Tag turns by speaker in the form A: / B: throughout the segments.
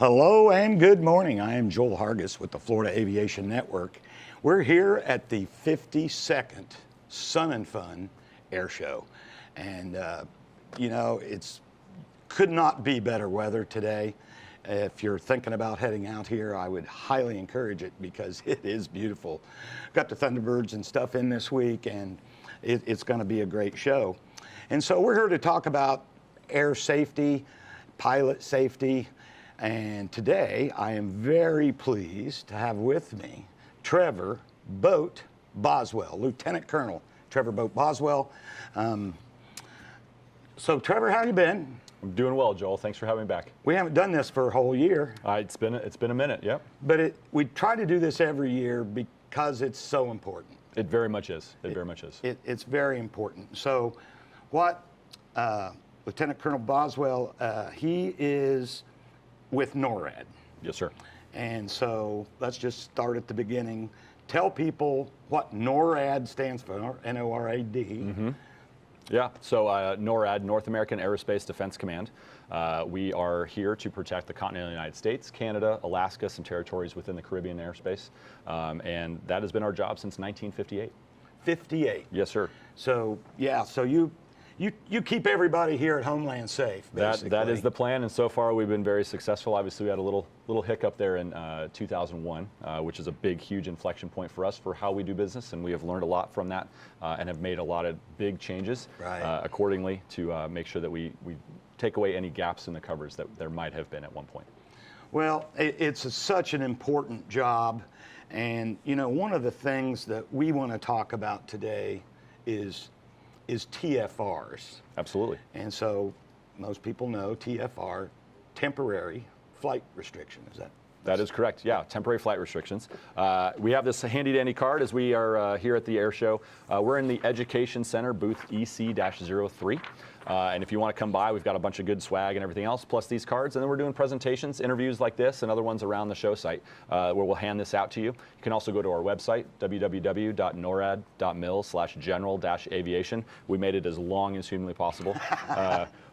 A: Hello and good morning. I am Joel Hargis with the Florida Aviation Network. We're here at the 52nd Sun and Fun Air Show. And, it's could not be better weather today. If you're thinking about heading out here, I would highly encourage it because it is beautiful. Got the Thunderbirds and stuff in this week, and it's going to be a great show. And so we're here to talk about air safety, pilot safety, and today I am very pleased to have with me Trevor Boat Boswell, Lieutenant Colonel Trevor Boat Boswell. So Trevor, how you been?
B: I'm doing well, Joel. Thanks for having me back.
A: We haven't done this for a whole year.
B: It's been a minute, yep.
A: But we try to do this every year because it's so important.
B: It very much is. Very much is.
A: It's very important. So what Lieutenant Colonel Boswell, he is with NORAD.
B: Yes, sir.
A: And so let's just start at the beginning. Tell people what NORAD stands for, N-O-R-A-D.
B: Mm-hmm. Yeah, so NORAD, North American Aerospace Defense Command. We are here to protect the continental United States, Canada, Alaska, some territories within the Caribbean airspace. And that has been our job since 1958.
A: 58?
B: Yes, sir.
A: So, yeah, so you keep everybody here at Homeland safe, basically.
B: That is the plan, and so far we've been very successful. Obviously, we had a little hiccup there in 2001, which is a big, huge inflection point for us for how we do business, and we have learned a lot from that and have made a lot of big changes accordingly to make sure that we take away any gaps in the coverage that there might have been at one point.
A: Well, it's such an important job, and one of the things that we want to talk about today is TFRs.
B: Absolutely.
A: And so most people know TFR, temporary flight restriction.
B: That is correct, yeah, temporary flight restrictions. We have this handy dandy card as we are here at the air show. We're in the Education Center, booth EC-03. And if you want to come by, we've got a bunch of good swag and everything else, plus these cards. And then we're doing presentations, interviews like this, and other ones around the show site where we'll hand this out to you. You can also go to our website, www.norad.mil/general-aviation. We made it as long as humanly possible.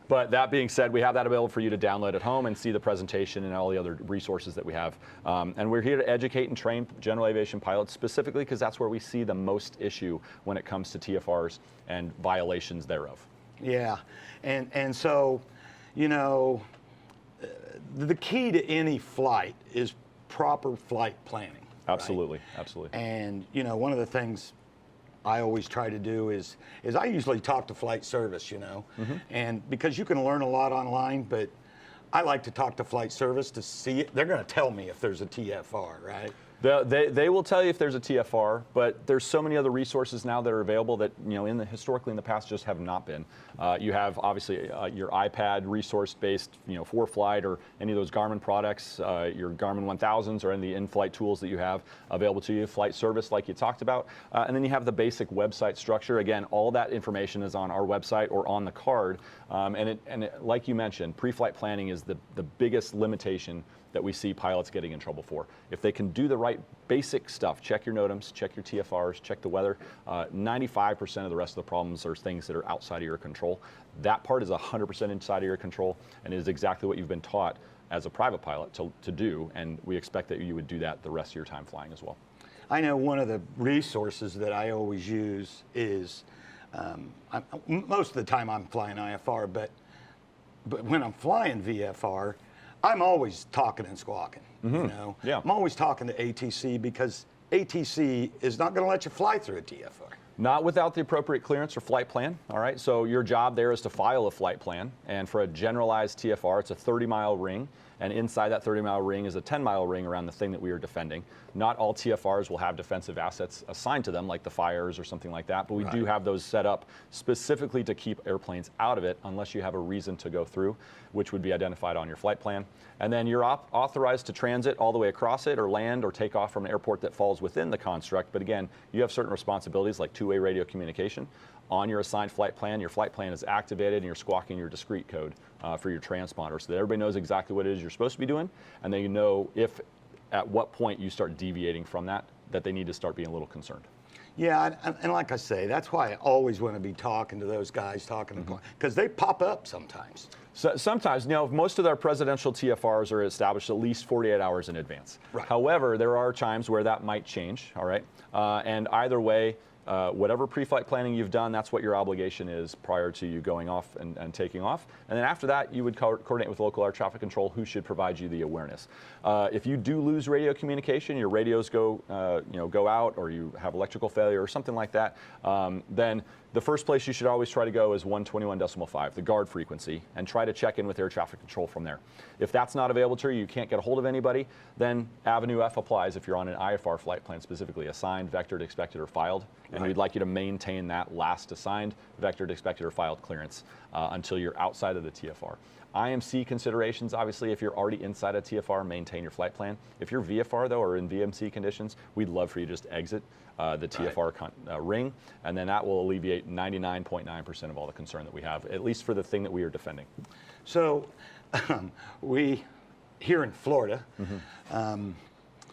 B: But that being said, we have that available for you to download at home and see the presentation and all the other resources that we have. And we're here to educate and train general aviation pilots specifically because that's where we see the most issue when it comes to TFRs and violations thereof.
A: Yeah, and so, the key to any flight is proper flight planning.
B: Absolutely,
A: right?
B: Absolutely.
A: And, one of the things I always try to do is I usually talk to flight service,
B: Mm-hmm.
A: and because you can learn a lot online, but I like to talk to flight service to see it. They're going to tell me if there's a TFR, right?
B: They will tell you if there's a TFR, but there's so many other resources now that are available that historically in the past just have not been. You have obviously your iPad resource-based for flight or any of those Garmin products, your Garmin 1000s or any of the in-flight tools that you have available to you, flight service like you talked about, and then you have the basic website structure. Again, all that information is on our website or on the card, and like you mentioned, pre-flight planning is the biggest limitation that we see pilots getting in trouble for. If they can do the right basic stuff, check your NOTAMs, check your TFRs, check the weather, 95% of the rest of the problems are things that are outside of your control. That part is 100% inside of your control and is exactly what you've been taught as a private pilot to do, and we expect that you would do that the rest of your time flying as well.
A: I know one of the resources that I always use is, most of the time I'm flying IFR, but when I'm flying VFR, I'm always talking and squawking,
B: Yeah.
A: I'm always talking to ATC because ATC is not going to let you fly through a TFR.
B: Not without the appropriate clearance or flight plan, all right? So your job there is to file a flight plan, and for a generalized TFR, it's a 30-mile ring, and inside that 30-mile ring is a 10-mile ring around the thing that we are defending. Not all TFRs will have defensive assets assigned to them, like the fires or something like that, but we do have those set up specifically to keep airplanes out of it unless you have a reason to go through, which would be identified on your flight plan. And then you're authorized to transit all the way across it or land or take off from an airport that falls within the construct. But again, you have certain responsibilities like two-way radio communication. On your assigned flight plan is activated and you're squawking your discrete code for your transponder so that everybody knows exactly what it is you're supposed to be doing, and then you know if at what point you start deviating from that they need to start being a little concerned.
A: Yeah, and like I say, that's why I always want to be talking to those guys, because they pop up sometimes.
B: So, sometimes, most of our presidential TFRs are established at least 48 hours in advance.
A: Right.
B: However, there are times where that might change, all right? And either way, whatever pre-flight planning you've done, that's what your obligation is prior to you going off and taking off. And then after that, you would coordinate with local air traffic control, who should provide you the awareness. If you do lose radio communication, your radios go out, or you have electrical failure or something like that, then the first place you should always try to go is 121.5, the guard frequency, and try to check in with air traffic control from there. If that's not available to you can't get a hold of anybody, then Avenue F applies if you're on an IFR flight plan specifically, assigned, vectored, expected, or filed. And we'd like you to maintain that last assigned, vectored, expected, or filed clearance until you're outside of the TFR. IMC considerations, obviously, if you're already inside a TFR, maintain your flight plan. If you're VFR, though, or in VMC conditions, we'd love for you to just exit the TFR ring, and then that will alleviate 99.9% of all the concern that we have, at least for the thing that we are defending.
A: So we, here in Florida,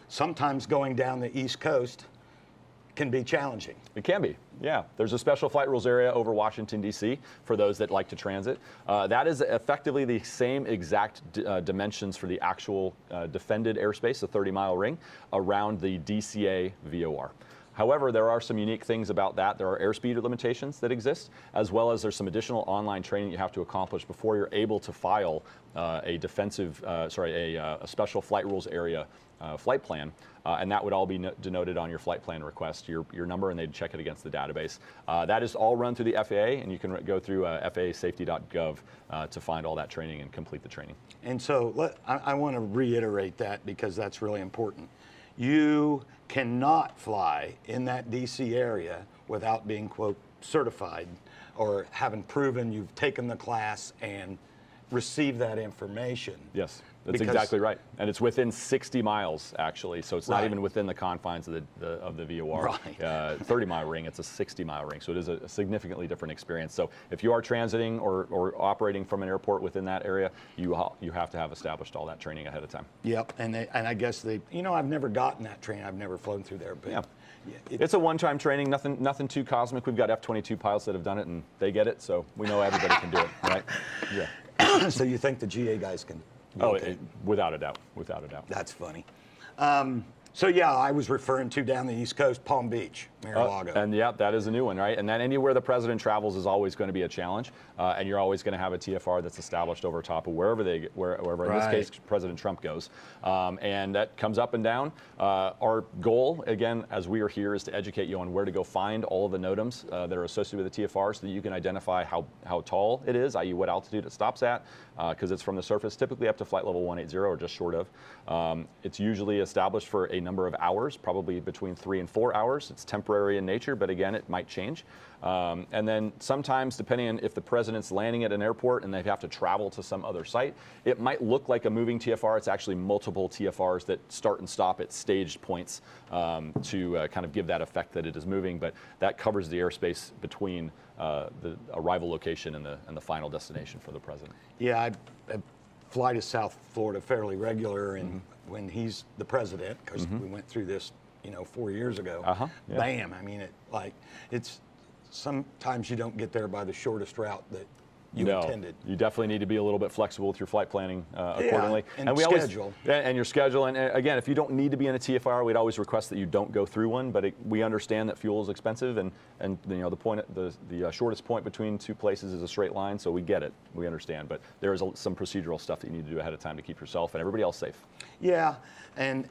A: sometimes going down the East Coast can be challenging.
B: It can be, yeah. There's a special flight rules area over Washington, D.C. for those that like to transit. That is effectively the same exact dimensions for the actual defended airspace, the 30-mile ring, around the DCA VOR. However, there are some unique things about that. There are airspeed limitations that exist, as well as there's some additional online training you have to accomplish before you're able to file a special flight rules area flight plan, and that would all be denoted on your flight plan request, your number, and they'd check it against the database. That is all run through the FAA, and you can go through FAAsafety.gov to find all that training and complete the training.
A: And so I want to reiterate that because that's really important. You cannot fly in that DC area without being, quote, certified or having proven you've taken the class and received that information.
B: Yes, that's exactly right. And it's within 60 miles, actually, so it's not even within the confines of the VOR.
A: Right.
B: 30-mile ring, it's a 60-mile ring, so it is a significantly different experience. So if you are transiting or operating from an airport within that area, you have to have established all that training ahead of time.
A: Yep, and I guess I've never gotten that training. I've never flown through there, but
B: it's a one-time training, nothing too cosmic. We've got F-22 pilots that have done it, and they get it, so we know everybody can do it, right? Yeah.
A: So you think the GA guys can?
B: Without a doubt, without a doubt.
A: That's funny. So yeah, I was referring to down the East Coast, Palm Beach, Mar-a-Lago.
B: And yeah, that is a new one, right? And then anywhere the president travels is always going to be a challenge, and you're always going to have a TFR that's established over top of wherever in this case President Trump goes, and that comes up and down. Our goal, again, as we are here, is to educate you on where to go find all of the NOTAMs that are associated with the TFR, so that you can identify how tall it is, i.e. what altitude it stops at, because it's from the surface, typically up to flight level 180 or just short of. It's usually established for a number of hours, probably between 3 and 4 hours. It's temporary in nature, but again, it might change. And then sometimes, depending on if the president's landing at an airport and they have to travel to some other site, it might look like a moving TFR. It's actually multiple TFRs that start and stop at staged points to kind of give that effect that it is moving, but that covers the airspace between the arrival location and the final destination for the president.
A: Yeah, I fly to South Florida fairly regular, and when he's the president, because we went through this, 4 years ago. Bam! I mean, it's sometimes you don't get there by the shortest route that you intended.
B: You definitely need to be a little bit flexible with your flight planning accordingly.
A: And we schedule.
B: And your schedule. And again, if you don't need to be in a TFR, we'd always request that you don't go through one. But we understand that fuel is expensive, and the shortest point between two places is a straight line. So we get it. We understand. But there is some procedural stuff that you need to do ahead of time to keep yourself and everybody else safe.
A: Yeah, and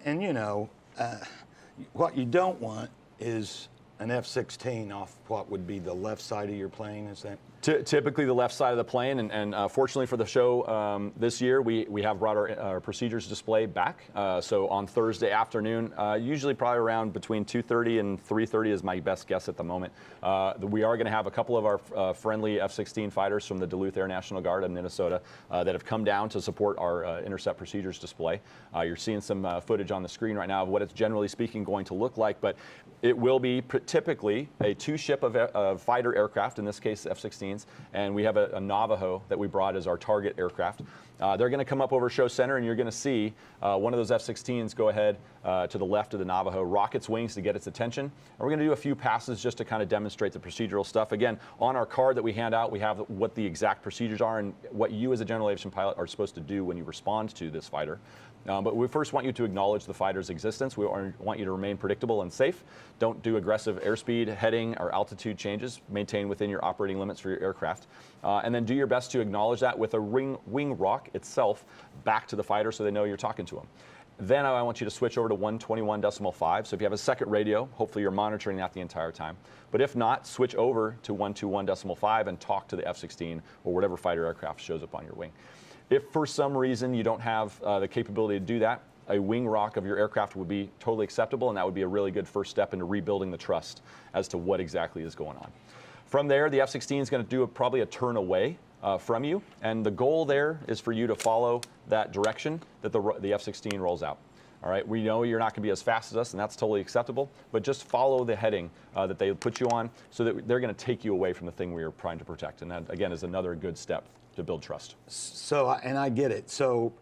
A: what you don't want is an F-16 off what would be the left side of your plane. Is that?
B: Typically the left side of the plane, and fortunately for the show this year, we have brought our procedures display back. So on Thursday afternoon, usually probably around between 2:30 and 3:30 is my best guess at the moment. We are going to have a couple of our friendly F-16 fighters from the Duluth Air National Guard in Minnesota that have come down to support our intercept procedures display. You're seeing some footage on the screen right now of what it's generally speaking going to look like, but it will be typically a two-ship of fighter aircraft, in this case F-16s, and we have a Navajo that we brought as our target aircraft. They're going to come up over Show Center, and you're going to see one of those F-16s go ahead to the left of the Navajo, rock its wings to get its attention. And we're going to do a few passes just to kind of demonstrate the procedural stuff. Again, on our card that we hand out, we have what the exact procedures are and what you as a general aviation pilot are supposed to do when you respond to this fighter. But we first want you to acknowledge the fighter's existence. We want you to remain predictable and safe. Don't do aggressive airspeed, heading, or altitude changes. Maintain within your operating limits for your aircraft. And then do your best to acknowledge that with a wing rock itself back to the fighter so they know you're talking to them. Then I want you to switch over to 121.5. So if you have a second radio, hopefully you're monitoring that the entire time. But if not, switch over to 121.5 and talk to the F-16 or whatever fighter aircraft shows up on your wing. If for some reason you don't have the capability to do that, a wing rock of your aircraft would be totally acceptable, and that would be a really good first step into rebuilding the trust as to what exactly is going on. From there, the F-16 is going to do probably a turn away from you, and the goal there is for you to follow that direction that the F-16 rolls out. All right, we know you're not going to be as fast as us, and that's totally acceptable, but just follow the heading that they put you on so that they're going to take you away from the thing we are trying to protect, and that, again, is another good step to build trust.
A: So, and I get it. So,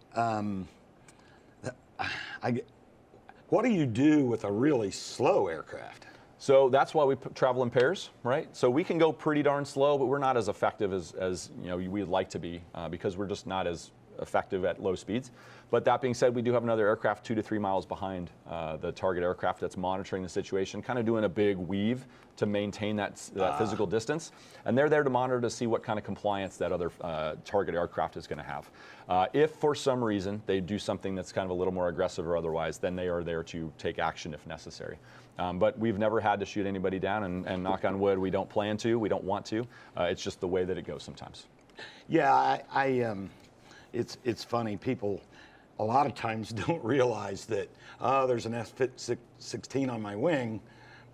A: what do you do with a really slow aircraft?
B: So that's why we travel in pairs, right? So we can go pretty darn slow, but we're not as effective as we'd like to be because we're just not as effective at low speeds. But that being said, we do have another aircraft 2 to 3 miles behind the target aircraft that's monitoring the situation, kind of doing a big weave to maintain that physical distance. And they're there to monitor to see what kind of compliance that other target aircraft is going to have. If for some reason they do something that's kind of a little more aggressive or otherwise, then they are there to take action if necessary. But we've never had to shoot anybody down, and knock on wood, we don't plan to, we don't want to. It's just the way that it goes sometimes.
A: Yeah, it's funny. People a lot of times don't realize that, there's an F-16 on my wing,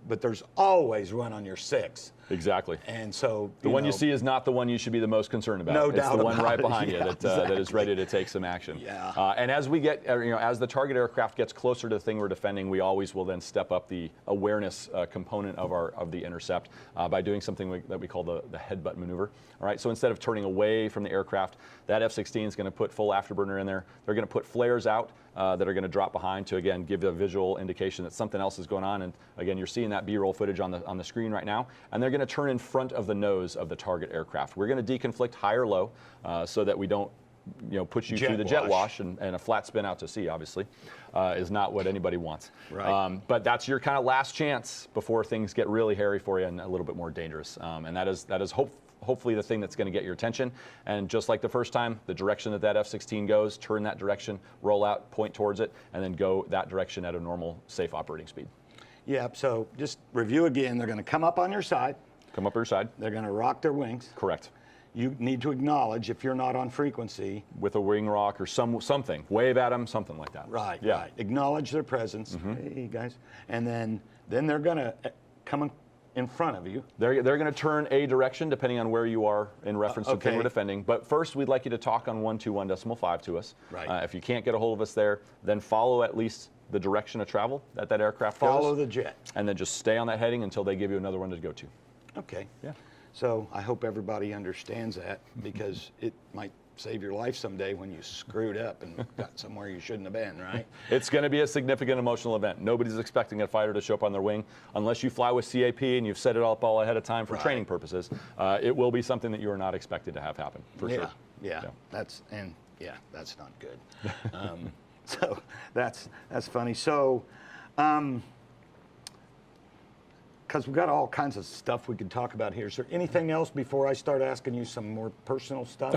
A: but there's always one on your 6.
B: Exactly.
A: And so
B: the one you see is not the one you should be the most concerned about.
A: No
B: it's
A: doubt
B: the one
A: about
B: right
A: it.
B: behind
A: Yeah,
B: you that,
A: exactly.
B: that is ready to take some action.
A: Yeah.
B: And as we get, as the target aircraft gets closer to the thing we're defending, we always will then step up the awareness component of the intercept by doing something that we call the headbutt maneuver. All right. So instead of turning away from the aircraft, that F-16 is going to put full afterburner in there. They're going to put flares out that are going to drop behind to, again, give a visual indication that something else is going on. And again, you're seeing that B-roll footage on the screen right now. And they're going to turn in front of the nose of the target aircraft. We're going to deconflict high or low so that we don't push you through the jet wash, and a flat spin out to sea, obviously, is not what anybody wants.
A: Right.
B: But that's your kind of last chance before things get really hairy for you and a little bit more dangerous. And that is hopefully the thing that's going to get your attention. And just like the first time, the direction that F-16 goes, turn that direction, roll out, point towards it, and then go that direction at a normal, safe operating speed.
A: Yeah, so just review again. They're going to come up on your side.
B: Come up your side.
A: They're going to rock their wings.
B: Correct.
A: You need to acknowledge if you're not on frequency.
B: With a wing rock or something. Wave at them, something like that.
A: Right,
B: yeah.
A: right. Acknowledge their presence. Hey, guys. And then they're going to come in front of you.
B: They're going to turn a direction depending on where you are in reference to the thing we're defending. But first, we'd like you to talk on 121.5 to us.
A: Right.
B: If you can't get a hold of us there, then follow at least the direction of travel that aircraft goes.
A: Follow the jet.
B: And then just stay on that heading until they give you another one to go to.
A: Okay.
B: Yeah.
A: So I hope everybody understands that, because it might save your life someday when you screwed up and got somewhere you shouldn't have been, right?
B: It's going to be a significant emotional event. Nobody's expecting a fighter to show up on their wing unless you fly with CAP and you've set it up all ahead of time for training purposes. It will be something that you are not expected to have happen, for sure.
A: Yeah, that's not good. So that's funny. So, because we've got all kinds of stuff we could talk about here. Is there anything else before I start asking you some more personal stuff?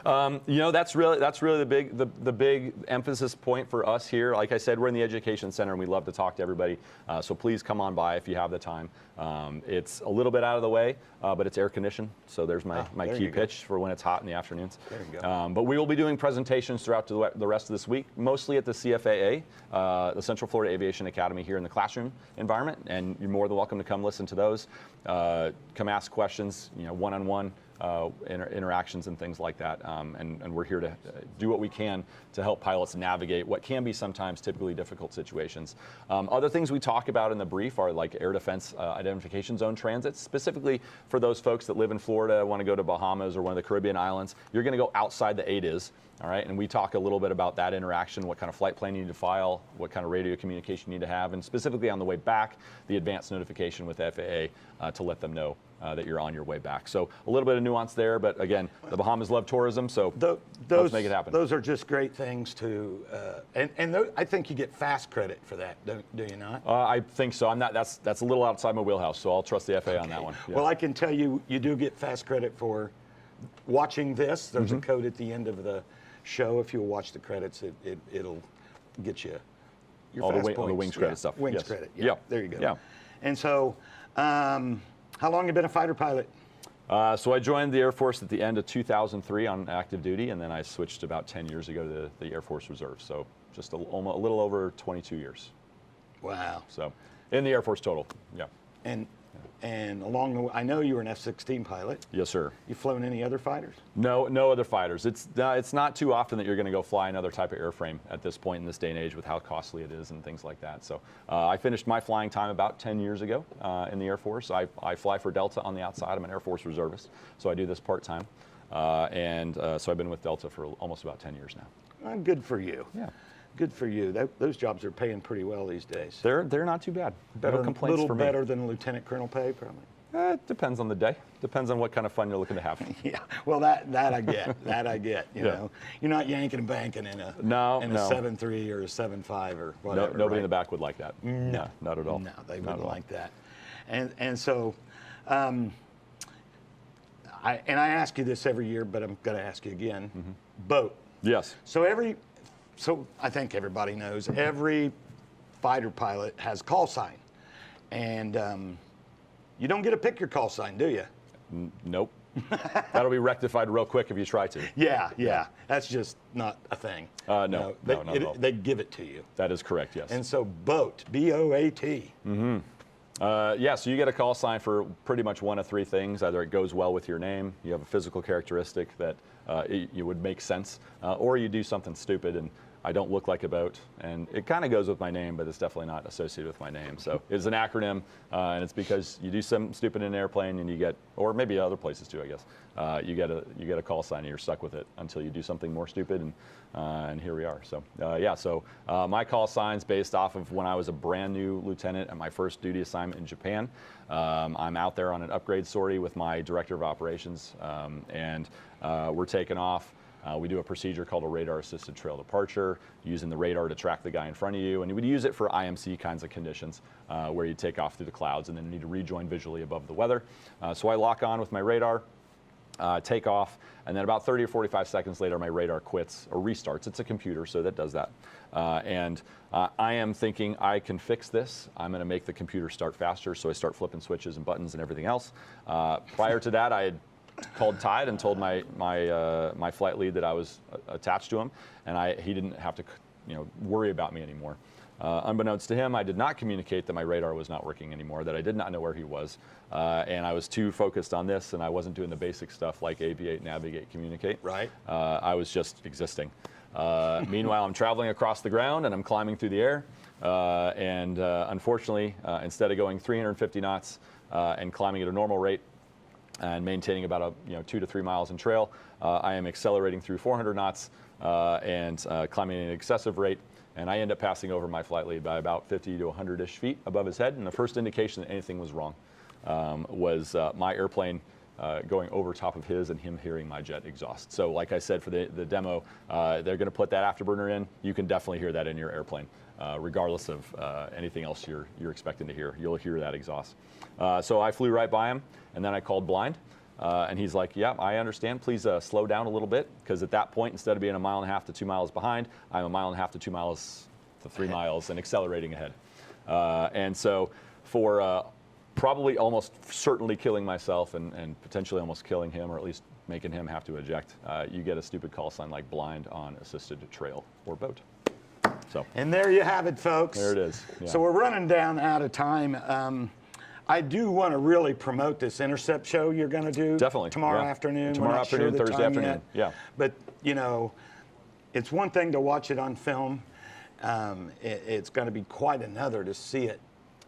B: That's really the big emphasis point for us here. Like I said, we're in the education center and we love to talk to everybody. So please come on by if you have the time. It's a little bit out of the way, but it's air conditioned. So there's my key pitch for when it's hot in the afternoons.
A: There you go.
B: But we will be doing presentations throughout the rest of this week, mostly at the CFAA, the Central Florida Aviation Academy, here in the classroom environment. And you're more than welcome to come listen to those, come ask questions, one-on-one interactions and things like that. And we're here to do what we can to help pilots navigate what can be sometimes typically difficult situations. Other things we talk about in the brief are like air defense identification zone transits, specifically for those folks that live in Florida, want to go to Bahamas or one of the Caribbean islands. You're going to go outside the ADIZ. All right, and we talk a little bit about that interaction, what kind of flight plan you need to file, what kind of radio communication you need to have, and specifically on the way back, the advanced notification with FAA to let them know that you're on your way back. So a little bit of nuance there, but again, the Bahamas love tourism, so let's make it happen.
A: Those are just great things to, I think you get FAHS credit for that, do you not?
B: I think so. I'm not. That's a little outside my wheelhouse, so I'll trust the FAA on that one. Yeah.
A: Well, I can tell you, you do get FAHS credit for watching this. There's a code at the end of the show. If you'll watch the credits, it'll get you your
B: all
A: FAHS
B: the
A: points.
B: wings credit stuff.
A: Wings
B: Yes.
A: credit.
B: Yeah.
A: There you go.
B: Yeah.
A: And so, how long have you been a fighter pilot?
B: So I joined the Air Force at the end of 2003 on active duty, and then I switched about 10 years ago to the Air Force Reserve. So just a little over 22 years.
A: Wow.
B: So in the Air Force total, yeah.
A: And along the way, I know you were an F-16 pilot.
B: Yes, sir.
A: You flown any other fighters?
B: No other fighters. It's not too often that you're going to go fly another type of airframe at this point in this day and age with how costly it is and things like that. So I finished my flying time about 10 years ago in the Air Force. I fly for Delta on the outside. I'm an Air Force reservist, so I do this part-time. So I've been with Delta for almost about 10 years now.
A: Good for you.
B: Yeah.
A: Good for you. Those jobs are paying pretty well these days.
B: They're not too bad. No complaints
A: little
B: for me.
A: better than lieutenant colonel pay, probably.
B: It depends on the day. Depends on what kind of fun you're looking to have.
A: Yeah. Well, that I get. That I get. You know, you're not yanking and banking in a 7.3 or a 7.5 or whatever.
B: Nobody
A: right?
B: in the back would like that. No, not at all.
A: No, they wouldn't like that. And so, I ask you this every year, but I'm going to ask you again. Boat.
B: Yes.
A: So I think everybody knows every fighter pilot has a call sign, and you don't get to pick your call sign, do you?
B: Nope. That'll be rectified real quick if you try to.
A: Yeah. That's just not a thing.
B: No,
A: no,
B: not at all.
A: They give it to you.
B: That is correct, yes.
A: And so BOAT, B-O-A-T.
B: Yeah, so you get a call sign for pretty much one of three things. Either it goes well with your name, you have a physical characteristic that you would make sense, or you do something stupid and I don't look like a boat, and it kind of goes with my name, but it's definitely not associated with my name. So it's an acronym, and it's because you do something stupid in an airplane, and you get, or maybe other places too, I guess. You get a call sign, and you're stuck with it until you do something more stupid, and here we are. So So my call sign's based off of when I was a brand new lieutenant at my first duty assignment in Japan. I'm out there on an upgrade sortie with my director of operations, and we're taking off. We do a procedure called a radar-assisted trail departure, using the radar to track the guy in front of you. And you would use it for IMC kinds of conditions, where you take off through the clouds and then need to rejoin visually above the weather. So I lock on with my radar, take off, and then about 30 or 45 seconds later, my radar quits or restarts. It's a computer, so that does that. I am thinking I can fix this. I'm going to make the computer start faster, so I start flipping switches and buttons and everything else. Prior to that, I had called Tide and told my flight lead that I was attached to him, and he didn't have to worry about me anymore. Unbeknownst to him, I did not communicate that my radar was not working anymore, that I did not know where he was, and I was too focused on this, and I wasn't doing the basic stuff like aviate, navigate, communicate.
A: Right.
B: I was just existing. Meanwhile, I'm traveling across the ground and I'm climbing through the air, and unfortunately, instead of going 350 knots and climbing at a normal rate, and maintaining about 2 to 3 miles in trail, I am accelerating through 400 knots and climbing at an excessive rate, and I end up passing over my flight lead by about 50 to 100-ish feet above his head, and the first indication that anything was wrong was my airplane going over top of his and him hearing my jet exhaust. So like I said, for the demo, they're going to put that afterburner in. You can definitely hear that in your airplane. Regardless of anything else you're expecting to hear. You'll hear that exhaust. So I flew right by him, and then I called blind, and he's like, yeah, I understand. Please slow down a little bit, because at that point, instead of being 1.5 miles to 2 miles behind, I'm 1.5 miles to 2 miles to 3 miles and accelerating ahead. And so for probably almost certainly killing myself and potentially almost killing him, or at least making him have to eject, you get a stupid call sign like blind on assisted trail or boat. So.
A: And there you have it, folks.
B: There it is. Yeah.
A: So we're running down out of time. I do want to really promote this Intercept show you're going to do.
B: Definitely.
A: Tomorrow afternoon.
B: Tomorrow afternoon, Thursday afternoon. Yeah.
A: But, it's one thing to watch it on film. It's going to be quite another to see it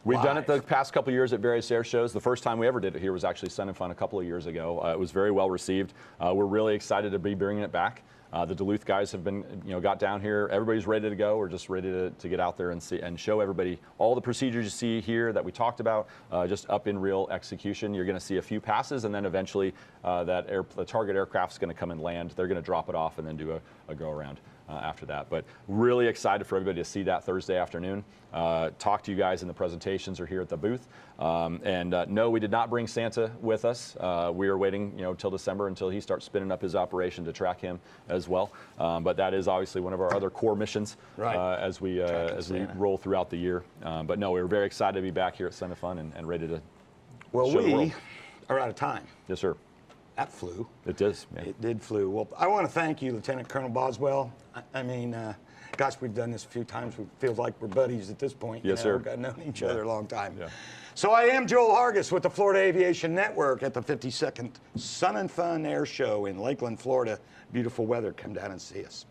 B: We've done it the
A: live.
B: past couple of years at various air shows. The first time we ever did it here was actually Sun and Fun a couple of years ago. It was very well received. We're really excited to be bringing it back. The Duluth guys have been, got down here. Everybody's ready to go. We're just ready to get out there and see and show everybody all the procedures you see here that we talked about, just up in real execution. You're going to see a few passes, and then eventually the target aircraft is going to come and land. They're going to drop it off and then do a go around after that. But really excited for everybody to see that Thursday afternoon. Talk to you guys in the presentations or here at the booth. No, we did not bring Santa with us. We are waiting, till December until he starts spinning up his operation to track him as well. But that is obviously one of our other core missions as we roll throughout the year. But no, we're very excited to be back here at Sun and Fun and ready to show the world.
A: We are out of time.
B: Yes, sir.
A: That flew.
B: It does. Yeah.
A: It did flew. Well, I want to thank you, Lieutenant Colonel Boswell. I mean, gosh, we've done this a few times. It feels like we're buddies at this point.
B: Yes, sir.
A: We've known each other a long time.
B: Yeah.
A: So I am Joel Hargis with the Florida Aviation Network at the 52nd Sun and Fun Air Show in Lakeland, Florida. Beautiful weather. Come down and see us.